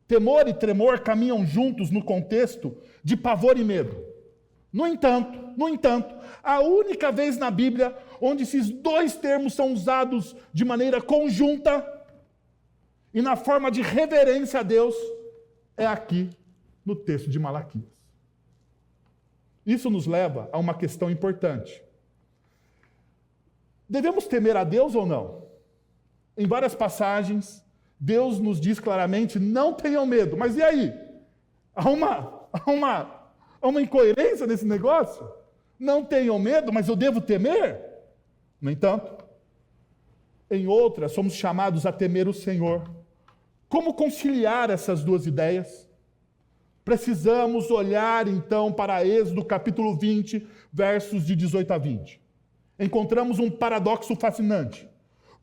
temor e tremor caminham juntos no contexto de pavor e medo. No entanto, a única vez na Bíblia onde esses dois termos são usados de maneira conjunta e na forma de reverência a Deus é aqui no texto de Malaquias. Isso nos leva a uma questão importante. Devemos temer a Deus ou não? Em várias passagens, Deus nos diz claramente, não tenham medo. Mas e aí? Há uma incoerência nesse negócio? Não tenham medo, mas eu devo temer? No entanto, em outras, somos chamados a temer o Senhor. Como conciliar essas duas ideias? Precisamos olhar, então, para Êxodo capítulo 20, versos de 18 a 20. Encontramos um paradoxo fascinante.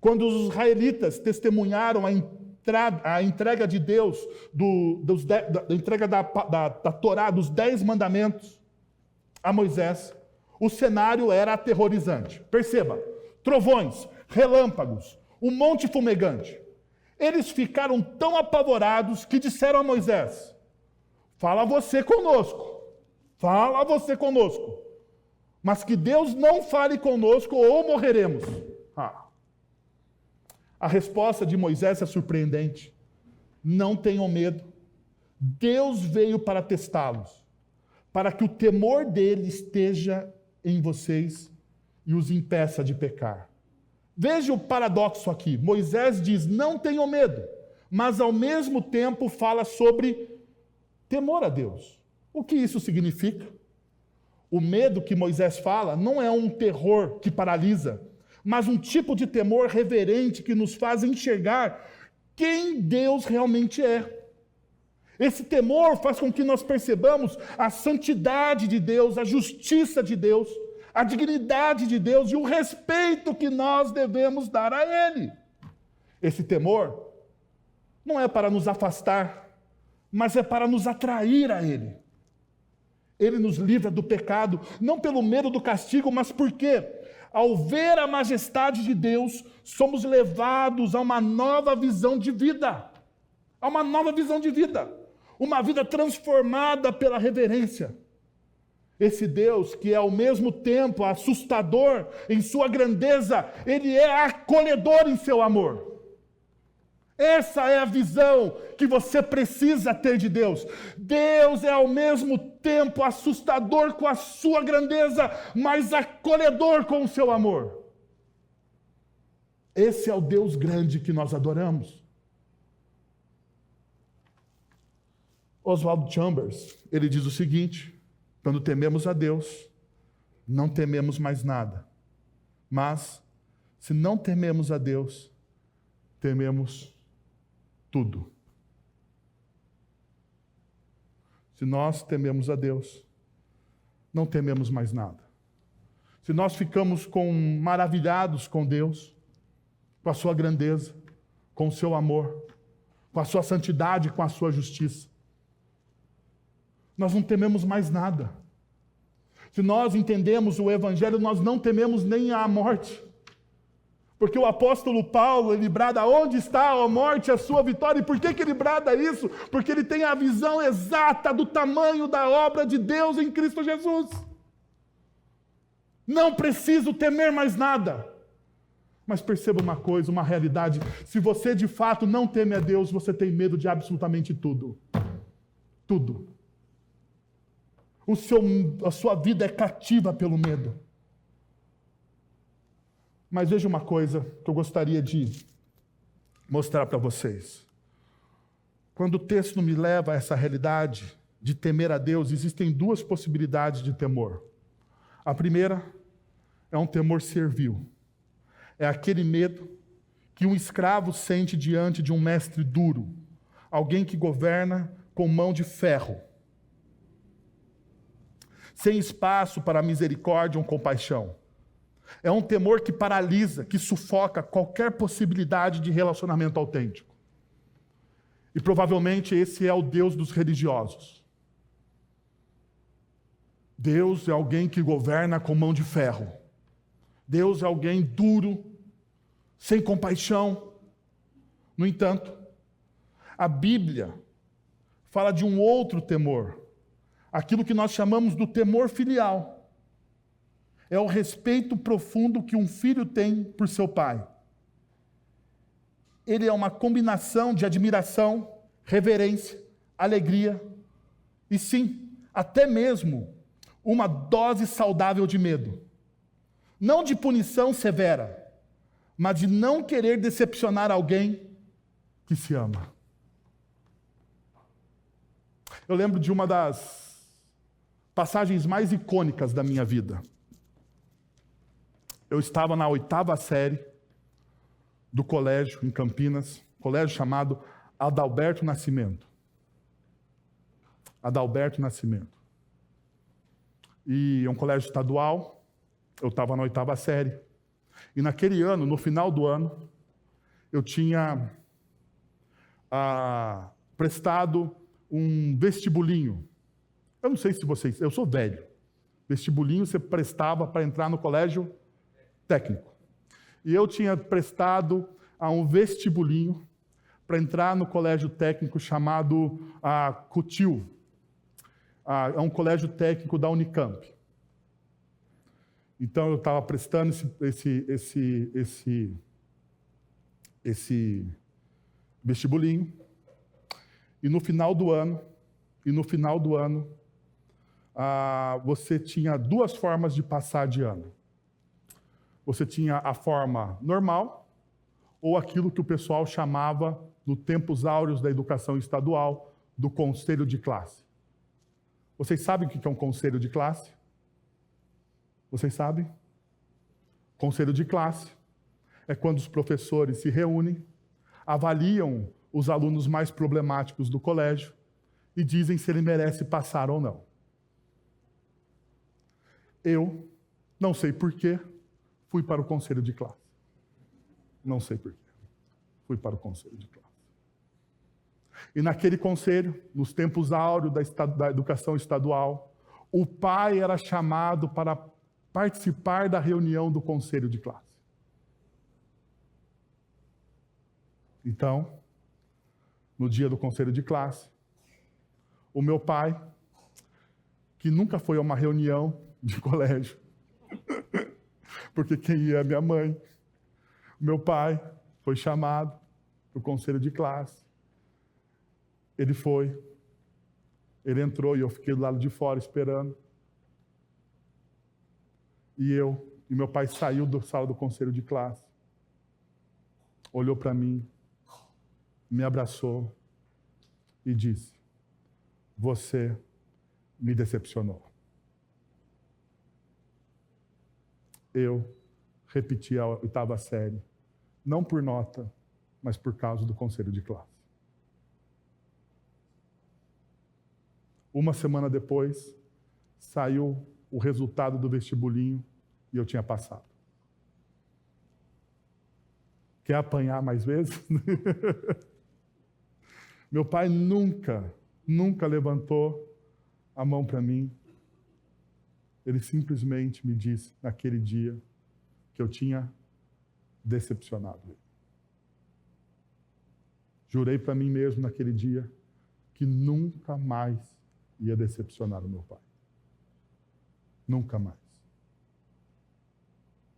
Quando os israelitas testemunharam a entrega de Deus, da entrega da Torá, dos 10 mandamentos a Moisés, o cenário era aterrorizante. Perceba, trovões, relâmpagos, um monte fumegante. Eles ficaram tão apavorados que disseram a Moisés: fala você conosco, mas que Deus não fale conosco ou morreremos. A resposta de Moisés é surpreendente. Não tenham medo. Deus veio para testá-los, para que o temor dele esteja em vocês e os impeça de pecar. Veja o paradoxo aqui. Moisés diz, não tenham medo, mas ao mesmo tempo fala sobre temor a Deus. O que isso significa? O medo que Moisés fala não é um terror que paralisa, mas um tipo de temor reverente que nos faz enxergar quem Deus realmente é. Esse temor faz com que nós percebamos a santidade de Deus, a justiça de Deus, a dignidade de Deus e o respeito que nós devemos dar a Ele. Esse temor não é para nos afastar, mas é para nos atrair a Ele. Ele nos livra do pecado, não pelo medo do castigo, mas porque, ao ver a majestade de Deus, somos levados a uma nova visão de vida. A uma nova visão de vida. Uma vida transformada pela reverência. Esse Deus que é ao mesmo tempo assustador em sua grandeza, Ele é acolhedor em seu amor. Essa é a visão que você precisa ter de Deus. Deus é ao mesmo tempo assustador com a sua grandeza, mas acolhedor com o seu amor. Esse é o Deus grande que nós adoramos. Oswald Chambers, ele diz o seguinte: quando tememos a Deus, não tememos mais nada. Mas, se não tememos a Deus, tememos tudo. Se nós tememos a Deus, não tememos mais nada. Se nós ficamos maravilhados com Deus, com a sua grandeza, com o seu amor, com a sua santidade, com a sua justiça, nós não tememos mais nada. Se nós entendemos o Evangelho, nós não tememos nem a morte. Porque o apóstolo Paulo, ele brada, onde está a morte, a sua vitória? E por que ele brada isso? Porque ele tem a visão exata do tamanho da obra de Deus em Cristo Jesus. Não preciso temer mais nada. Mas perceba uma coisa, uma realidade. Se você de fato não teme a Deus, você tem medo de absolutamente tudo. Tudo. A sua vida é cativa pelo medo. Mas veja uma coisa que eu gostaria de mostrar para vocês. Quando o texto me leva a essa realidade de temer a Deus, existem duas possibilidades de temor. A primeira é um temor servil. É aquele medo que um escravo sente diante de um mestre duro, alguém que governa com mão de ferro, sem espaço para misericórdia ou compaixão. É um temor que paralisa, que sufoca qualquer possibilidade de relacionamento autêntico. E provavelmente esse é o Deus dos religiosos. Deus é alguém que governa com mão de ferro. Deus é alguém duro, sem compaixão. No entanto, a Bíblia fala de um outro temor, aquilo que nós chamamos do temor filial. É o respeito profundo que um filho tem por seu pai. Ele é uma combinação de admiração, reverência, alegria e, sim, até mesmo uma dose saudável de medo. Não de punição severa, mas de não querer decepcionar alguém que se ama. Eu lembro de uma das passagens mais icônicas da minha vida. Eu estava na 8ª série do colégio em Campinas, colégio chamado Adalberto Nascimento. Adalberto Nascimento. E é um colégio estadual, eu estava na 8ª série. E naquele ano, no final do ano, eu tinha prestado um vestibulinho. Eu não sei se vocês... Eu sou velho. Vestibulinho você prestava para entrar no colégio técnico. E eu tinha prestado a um vestibulinho para entrar no colégio técnico chamado CUTIL. É um colégio técnico da Unicamp. Então eu estava prestando esse vestibulinho. E no final do ano, você tinha duas formas de passar de ano. Você tinha a forma normal, ou aquilo que o pessoal chamava, no tempos áureos da educação estadual, do conselho de classe. Vocês sabem o que é um conselho de classe? Vocês sabem? Conselho de classe é quando os professores se reúnem, avaliam os alunos mais problemáticos do colégio e dizem se ele merece passar ou não. Eu, não sei porquê, fui para o conselho de classe. Não sei porquê. Fui para o conselho de classe. E naquele conselho, nos tempos áureos da educação estadual, o pai era chamado para participar da reunião do conselho de classe. Então, no dia do conselho de classe, o meu pai, que nunca foi a uma reunião de colégio, porque quem ia é minha mãe, meu pai foi chamado para o conselho de classe. Ele foi, ele entrou e eu fiquei do lado de fora esperando. E meu pai saiu da sala do conselho de classe, olhou para mim, me abraçou e disse: você me decepcionou. Eu repeti a oitava série, não por nota, mas por causa do conselho de classe. Uma semana depois, saiu o resultado do vestibulinho e eu tinha passado. Quer apanhar mais vezes? Meu pai nunca levantou a mão para mim. Ele simplesmente me disse, naquele dia, que eu tinha decepcionado ele. Jurei para mim mesmo naquele dia que nunca mais ia decepcionar o meu pai. Nunca mais.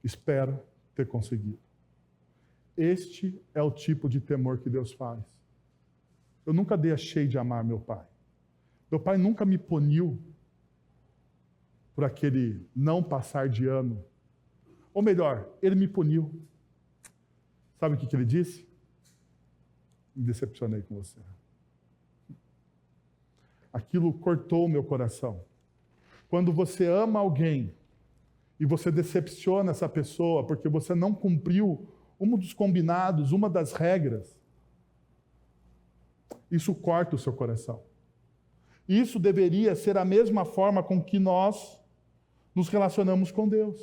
Espero ter conseguido. Este é o tipo de temor que Deus faz. Eu nunca deixei de amar meu pai. Meu pai nunca me puniu por aquele não passar de ano. Ou melhor, ele me puniu. Sabe o que ele disse? Me decepcionei com você. Aquilo cortou o meu coração. Quando você ama alguém e você decepciona essa pessoa porque você não cumpriu um dos combinados, uma das regras, isso corta o seu coração. Isso deveria ser a mesma forma com que nós nos relacionamos com Deus.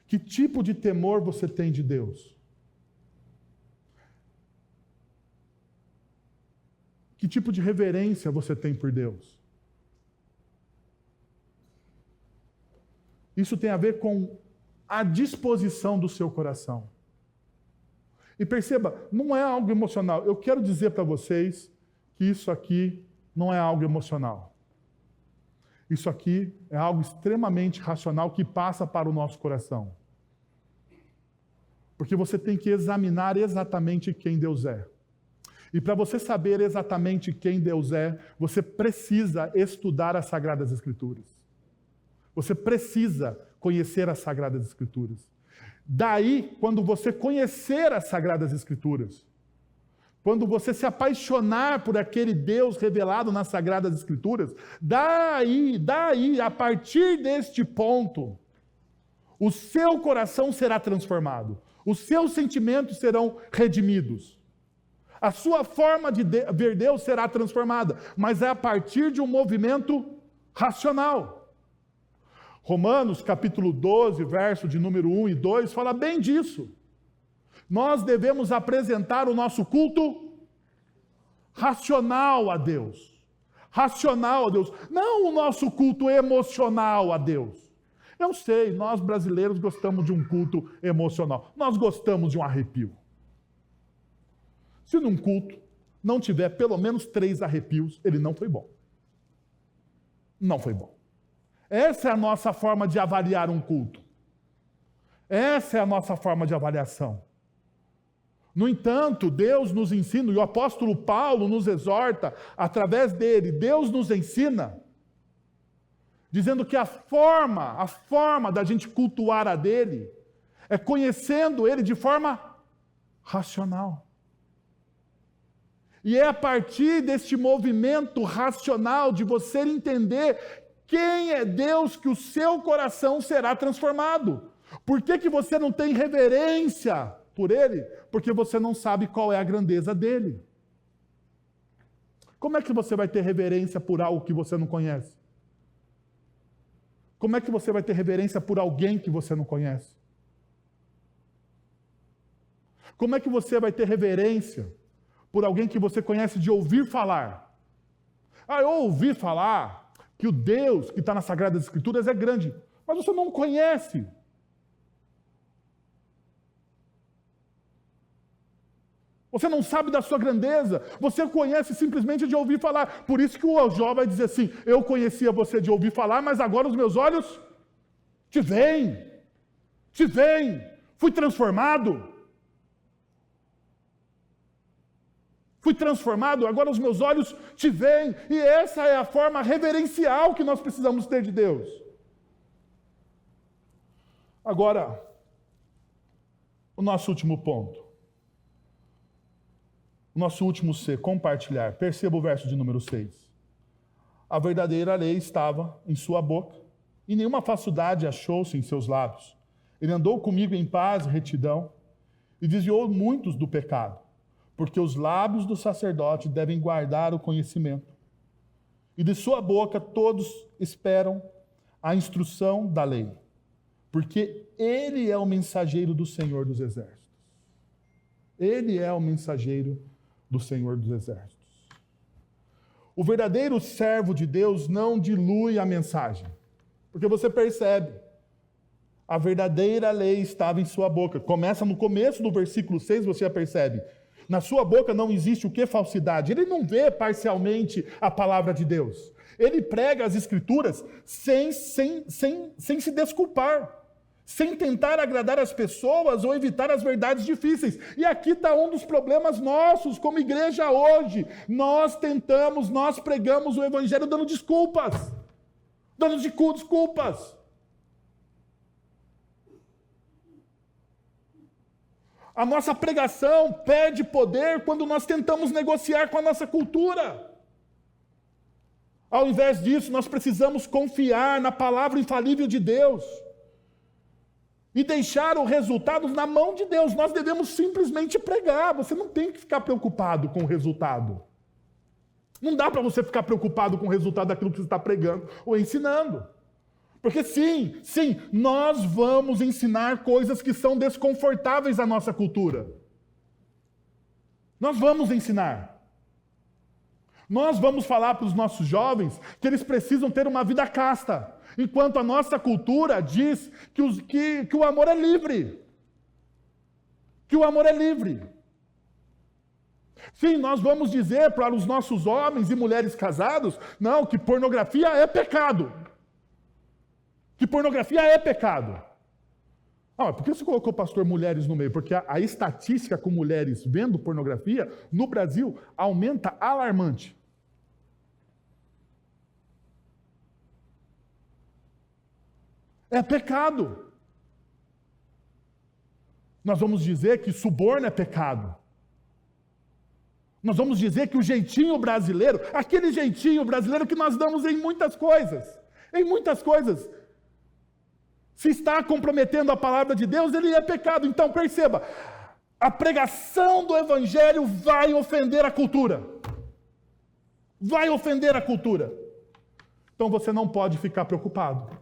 Que tipo de temor você tem de Deus? Que tipo de reverência você tem por Deus? Isso tem a ver com a disposição do seu coração. E perceba, não é algo emocional. Eu quero dizer para vocês que isso aqui não é algo emocional. Isso aqui é algo extremamente racional que passa para o nosso coração. Porque você tem que examinar exatamente quem Deus é. E para você saber exatamente quem Deus é, você precisa estudar as Sagradas Escrituras. Você precisa conhecer as Sagradas Escrituras. Daí, quando você conhecer as Sagradas Escrituras, quando você se apaixonar por aquele Deus revelado nas Sagradas Escrituras, daí, a partir deste ponto, o seu coração será transformado, os seus sentimentos serão redimidos, a sua forma de ver Deus será transformada, mas é a partir de um movimento racional. Romanos, capítulo 12, verso de número 1 e 2, fala bem disso. Nós devemos apresentar o nosso culto racional a Deus. Racional a Deus. Não o nosso culto emocional a Deus. Eu sei, nós brasileiros gostamos de um culto emocional. Nós gostamos de um arrepio. Se num culto não tiver pelo menos 3 arrepios, ele não foi bom. Não foi bom. Essa é a nossa forma de avaliar um culto. Essa é a nossa forma de avaliação. No entanto, Deus nos ensina, e o apóstolo Paulo nos exorta, através dele, Deus nos ensina, dizendo que a forma da gente cultuar a dele, é conhecendo ele de forma racional. E é a partir deste movimento racional, de você entender quem é Deus, que o seu coração será transformado. Por que você não tem reverência por ele? Porque você não sabe qual é a grandeza dele. Como é que você vai ter reverência por algo que você não conhece? Como é que você vai ter reverência por alguém que você não conhece? Como é que você vai ter reverência por alguém que você conhece de ouvir falar? Eu ouvi falar que o Deus que está nas Sagradas Escrituras é grande, mas você não conhece. Você não sabe da sua grandeza, você conhece simplesmente de ouvir falar. Por isso que o Jó vai dizer assim: eu conhecia você de ouvir falar, mas agora os meus olhos te veem, fui transformado. Fui transformado, agora os meus olhos te veem. E essa é a forma reverencial que nós precisamos ter de Deus. Agora, o nosso último ponto. O nosso último C, compartilhar. Perceba o verso de número 6. A verdadeira lei estava em sua boca, e nenhuma falsidade achou-se em seus lábios. Ele andou comigo em paz e retidão, e desviou muitos do pecado, porque os lábios do sacerdote devem guardar o conhecimento. E de sua boca todos esperam a instrução da lei, porque ele é o mensageiro do Senhor dos Exércitos. Ele é o mensageiro do Senhor dos Exércitos. O verdadeiro servo de Deus não dilui a mensagem, porque você percebe, a verdadeira lei estava em sua boca. Começa no começo do versículo 6, você a percebe. Na sua boca não existe o que? Falsidade. Ele não vê parcialmente a palavra de Deus. Ele prega as Escrituras sem se desculpar, sem tentar agradar as pessoas ou evitar as verdades difíceis. E aqui está um dos problemas nossos como igreja hoje. Nós pregamos o Evangelho dando desculpas. Dando desculpas. A nossa pregação perde poder quando nós tentamos negociar com a nossa cultura. Ao invés disso, nós precisamos confiar na palavra infalível de Deus e deixar o resultado na mão de Deus. Nós devemos simplesmente pregar. Você não tem que ficar preocupado com o resultado. Não dá para você ficar preocupado com o resultado daquilo que você está pregando ou ensinando. Porque sim, nós vamos ensinar coisas que são desconfortáveis à nossa cultura. Nós vamos ensinar. Nós vamos falar para os nossos jovens que eles precisam ter uma vida casta, enquanto a nossa cultura diz que o amor é livre. Que o amor é livre. Sim, nós vamos dizer para os nossos homens e mulheres casados, não, que pornografia é pecado. Que pornografia é pecado. Por que você colocou, pastor, mulheres no meio? Porque a estatística com mulheres vendo pornografia no Brasil aumenta alarmante. É pecado. Nós vamos dizer que suborno é pecado. Nós vamos dizer que o jeitinho brasileiro, aquele jeitinho brasileiro que nós damos em muitas coisas, se está comprometendo a palavra de Deus, ele é pecado. Então perceba, a pregação do Evangelho vai ofender a cultura. Vai ofender a cultura. Então você não pode ficar preocupado.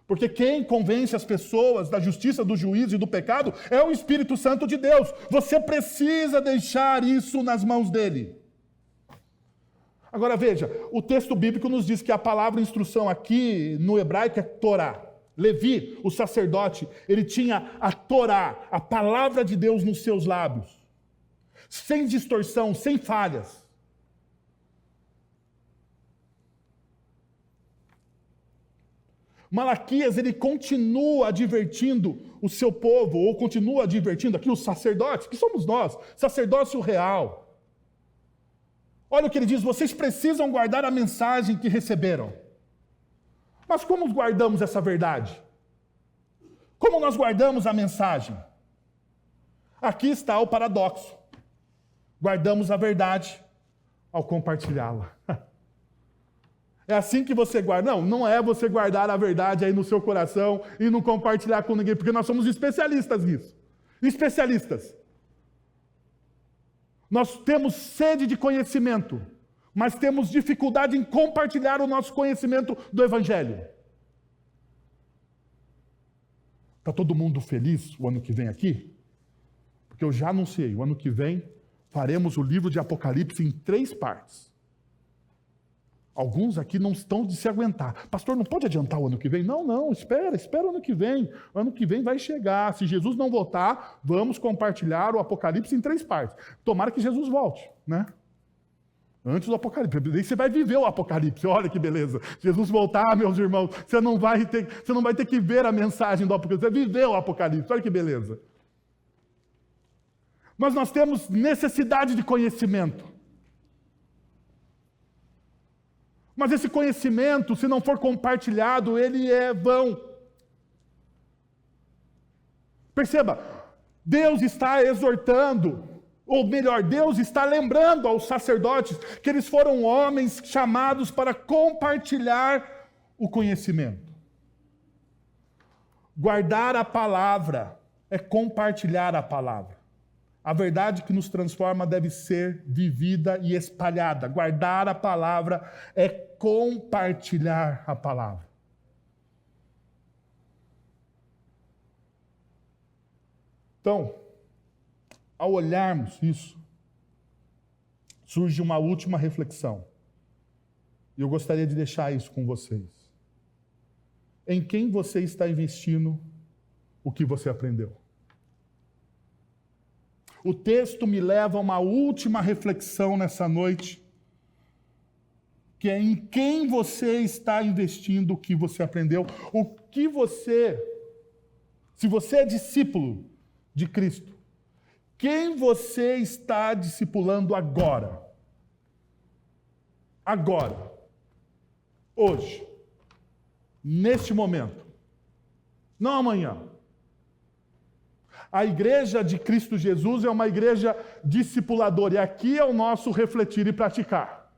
Porque quem convence as pessoas da justiça, do juízo e do pecado é o Espírito Santo de Deus. Você precisa deixar isso nas mãos dele. Agora veja, o texto bíblico nos diz que a palavra instrução aqui no hebraico é Torá. Levi, o sacerdote, ele tinha a Torá, a palavra de Deus nos seus lábios. Sem distorção, sem falhas. Malaquias, ele continua advertindo o seu povo, ou continua advertindo aqui os sacerdotes, que somos nós, sacerdócio real. Olha o que ele diz, vocês precisam guardar a mensagem que receberam. Mas como guardamos essa verdade? Como nós guardamos a mensagem? Aqui está o paradoxo. Guardamos a verdade ao compartilhá-la. É assim que você guarda. Não, não é você guardar a verdade aí no seu coração e não compartilhar com ninguém, porque nós somos especialistas nisso. Especialistas. Nós temos sede de conhecimento, mas temos dificuldade em compartilhar o nosso conhecimento do Evangelho. Está todo mundo feliz o ano que vem aqui? Porque eu já anunciei, o ano que vem faremos o livro de Apocalipse em 3 partes. Alguns aqui não estão de se aguentar. Pastor, não pode adiantar o ano que vem? Não, espera o ano que vem. O ano que vem vai chegar. Se Jesus não voltar, vamos compartilhar o Apocalipse em 3 partes. Tomara que Jesus volte, né? Antes do Apocalipse. Daí você vai viver o Apocalipse. Olha que beleza. Jesus voltar, meus irmãos, você não vai ter que ver a mensagem do Apocalipse. Você vai viver o Apocalipse. Olha que beleza. Mas nós temos necessidade de conhecimento. Mas esse conhecimento, se não for compartilhado, ele é vão. Perceba, Deus está exortando, ou melhor, Deus está lembrando aos sacerdotes que eles foram homens chamados para compartilhar o conhecimento. Guardar a palavra é compartilhar a palavra. A verdade que nos transforma deve ser vivida e espalhada. Guardar a palavra é compartilhar a palavra. Então, ao olharmos isso, surge uma última reflexão. E eu gostaria de deixar isso com vocês. Em quem você está investindo o que você aprendeu? O texto me leva a uma última reflexão nessa noite, que é em quem você está investindo o que você aprendeu, se você é discípulo de Cristo, quem você está discipulando agora? Agora, hoje, neste momento, não amanhã. A igreja de Cristo Jesus é uma igreja discipuladora, e aqui é o nosso refletir e praticar.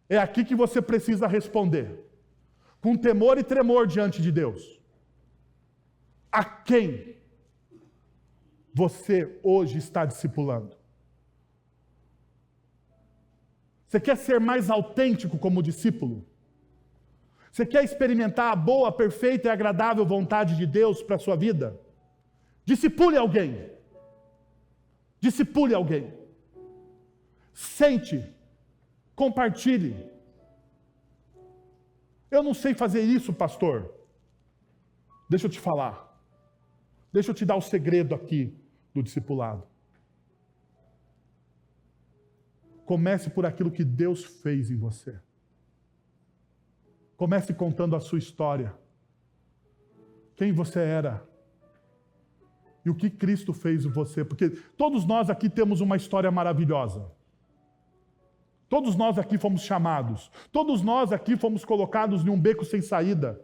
É aqui que você precisa responder, com temor e tremor diante de Deus. A quem você hoje está discipulando? Você quer ser mais autêntico como discípulo? Você quer experimentar a boa, perfeita e agradável vontade de Deus para a sua vida? Discipule alguém. Discipule alguém. Sente. Compartilhe. Eu não sei fazer isso, pastor. Deixa eu te falar. Deixa eu te dar o segredo aqui do discipulado. Comece por aquilo que Deus fez em você. Comece contando a sua história. Quem você era. E o que Cristo fez em você. Porque todos nós aqui temos uma história maravilhosa. Todos nós aqui fomos chamados. Todos nós aqui fomos colocados em um beco sem saída.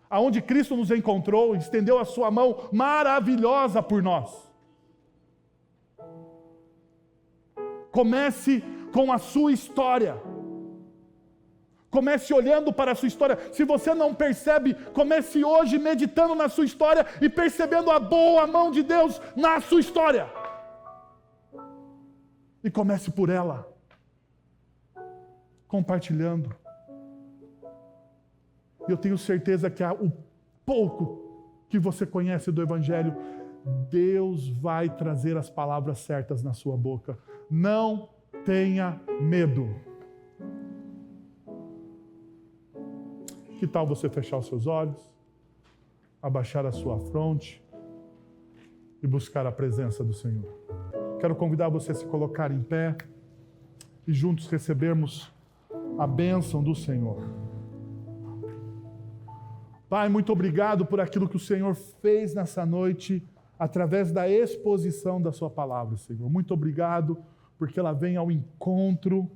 Aonde Cristo nos encontrou, estendeu a sua mão maravilhosa por nós. Comece com a sua história. Comece olhando para a sua história. Se você não percebe, comece hoje meditando na sua história e percebendo a boa mão de Deus na sua história. E comece por ela. Compartilhando. Eu tenho certeza que o pouco que você conhece do Evangelho, Deus vai trazer as palavras certas na sua boca. Não tenha medo. Que tal você fechar os seus olhos, abaixar a sua fronte e buscar a presença do Senhor? Quero convidar você a se colocar em pé e juntos recebermos a bênção do Senhor. Pai, muito obrigado por aquilo que o Senhor fez nessa noite, através da exposição da sua palavra, Senhor. Muito obrigado, porque ela vem ao encontro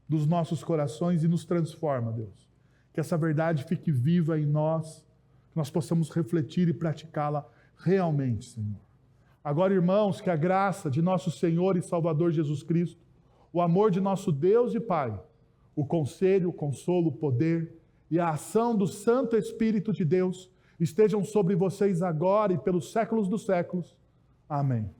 dos nossos corações e nos transforma, Deus. Que essa verdade fique viva em nós, que nós possamos refletir e praticá-la realmente, Senhor. Agora, irmãos, que a graça de nosso Senhor e Salvador Jesus Cristo, o amor de nosso Deus e Pai, o conselho, o consolo, o poder e a ação do Santo Espírito de Deus estejam sobre vocês agora e pelos séculos dos séculos. Amém.